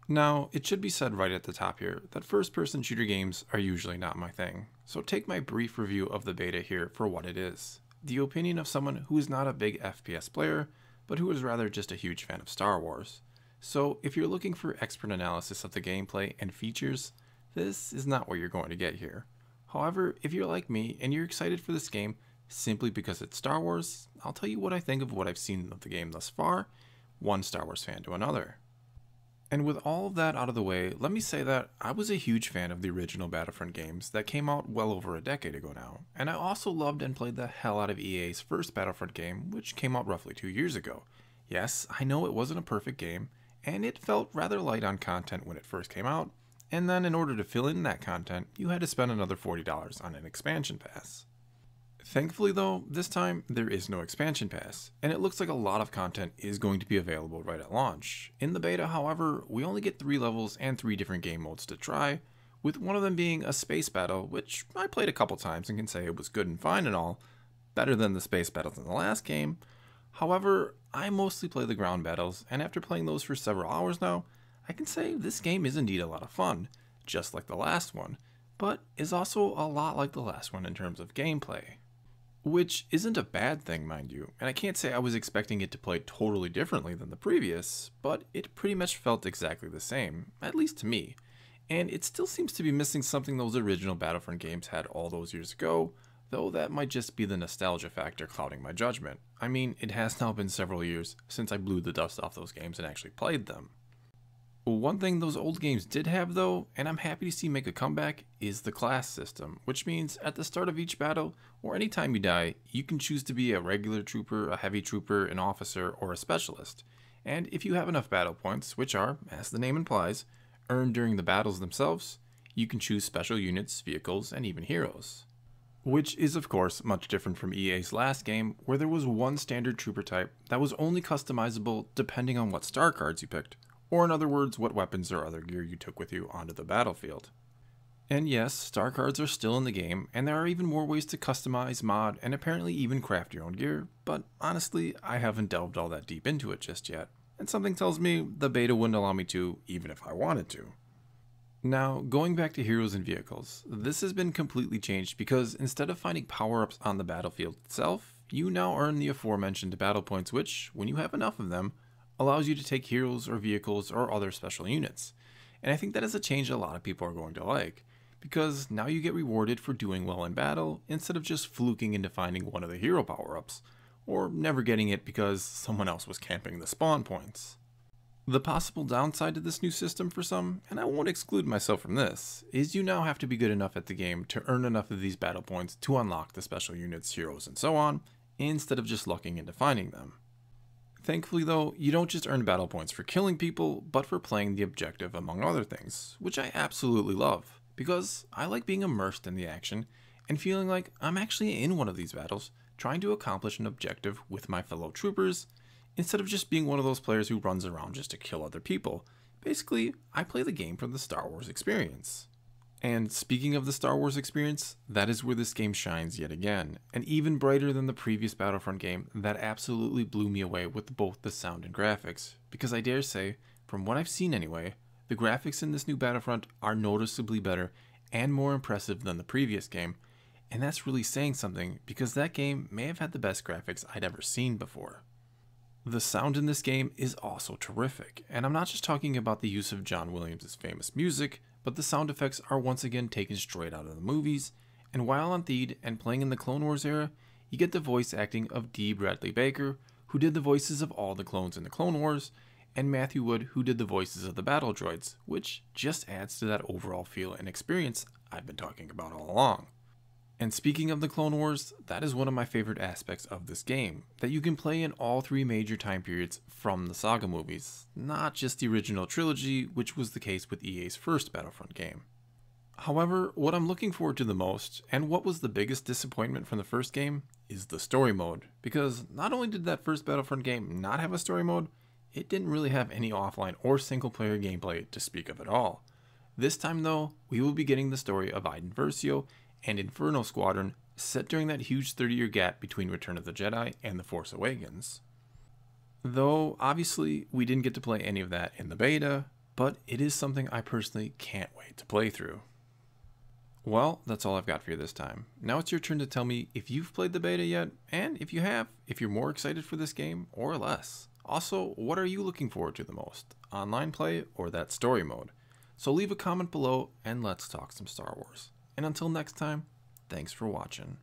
Now, it should be said right at the top here that first-person shooter games are usually not my thing, so take my brief review of the beta here for what it is. The opinion of someone who is not a big FPS player, but who is rather just a huge fan of Star Wars. So if you're looking for expert analysis of the gameplay and features, this is not what you're going to get here. However, if you're like me and you're excited for this game simply because it's Star Wars, I'll tell you what I think of what I've seen of the game thus far, one Star Wars fan to another. And with all of that out of the way, let me say that I was a huge fan of the original Battlefront games that came out well over a decade ago now, and I also loved and played the hell out of EA's first Battlefront game, which came out roughly 2 years ago. Yes, I know it wasn't a perfect game, and it felt rather light on content when it first came out, and then in order to fill in that content, you had to spend another $40 on an expansion pass. Thankfully though, this time there is no expansion pass, and it looks like a lot of content is going to be available right at launch. In the beta, however, we only get 3 levels and 3 different game modes to try, with one of them being a space battle, which I played a couple times and can say it was good and fine and all, better than the space battles in the last game. However, I mostly play the ground battles, and after playing those for several hours now, I can say this game is indeed a lot of fun, just like the last one, but is also a lot like the last one in terms of gameplay. Which isn't a bad thing, mind you, and I can't say I was expecting it to play totally differently than the previous, but it pretty much felt exactly the same, at least to me. And it still seems to be missing something those original Battlefront games had all those years ago, though that might just be the nostalgia factor clouding my judgment. I mean, it has now been several years since I blew the dust off those games and actually played them. One thing those old games did have though, and I'm happy to see make a comeback, is the class system, which means at the start of each battle, or any time you die, you can choose to be a regular trooper, a heavy trooper, an officer, or a specialist. And if you have enough battle points, which are, as the name implies, earned during the battles themselves, you can choose special units, vehicles, and even heroes. Which is of course much different from EA's last game, where there was one standard trooper type that was only customizable depending on what star cards you picked, or in other words, what weapons or other gear you took with you onto the battlefield. And yes, star cards are still in the game, and there are even more ways to customize, mod, and apparently even craft your own gear, but honestly, I haven't delved all that deep into it just yet, and something tells me the beta wouldn't allow me to, even if I wanted to. Now, going back to heroes and vehicles, this has been completely changed because instead of finding power-ups on the battlefield itself, you now earn the aforementioned battle points which, when you have enough of them, allows you to take heroes or vehicles or other special units. And I think that is a change a lot of people are going to like, because now you get rewarded for doing well in battle instead of just fluking into finding one of the hero power-ups, or never getting it because someone else was camping the spawn points. The possible downside to this new system for some, and I won't exclude myself from this, is you now have to be good enough at the game to earn enough of these battle points to unlock the special units, heroes, and so on, instead of just lucking into finding them. Thankfully though, you don't just earn battle points for killing people, but for playing the objective among other things, which I absolutely love, because I like being immersed in the action and feeling like I'm actually in one of these battles, trying to accomplish an objective with my fellow troopers, instead of just being one of those players who runs around just to kill other people. Basically, I play the game for the Star Wars experience. And speaking of the Star Wars experience, that is where this game shines yet again, and even brighter than the previous Battlefront game that absolutely blew me away with both the sound and graphics, because I dare say, from what I've seen anyway, the graphics in this new Battlefront are noticeably better and more impressive than the previous game, and that's really saying something because that game may have had the best graphics I'd ever seen before. The sound in this game is also terrific, and I'm not just talking about the use of John Williams' famous music, but the sound effects are once again taken straight out of the movies, and while on Theed and playing in the Clone Wars era, you get the voice acting of D. Bradley Baker, who did the voices of all the clones in the Clone Wars, and Matthew Wood, who did the voices of the battle droids, which just adds to that overall feel and experience I've been talking about all along. And speaking of the Clone Wars, that is one of my favorite aspects of this game, that you can play in all 3 major time periods from the saga movies, not just the original trilogy, which was the case with EA's first Battlefront game. However, what I'm looking forward to the most, and what was the biggest disappointment from the first game, is the story mode, because not only did that first Battlefront game not have a story mode, it didn't really have any offline or single player gameplay to speak of at all. This time though, we will be getting the story of Iden Versio and Inferno Squadron set during that huge 30-year gap between Return of the Jedi and The Force Awakens. Though, obviously, we didn't get to play any of that in the beta, but it is something I personally can't wait to play through. Well, that's all I've got for you this time. Now it's your turn to tell me if you've played the beta yet, and if you have, if you're more excited for this game or less. Also, what are you looking forward to the most? Online play or that story mode? So leave a comment below and let's talk some Star Wars. And until next time, thanks for watching.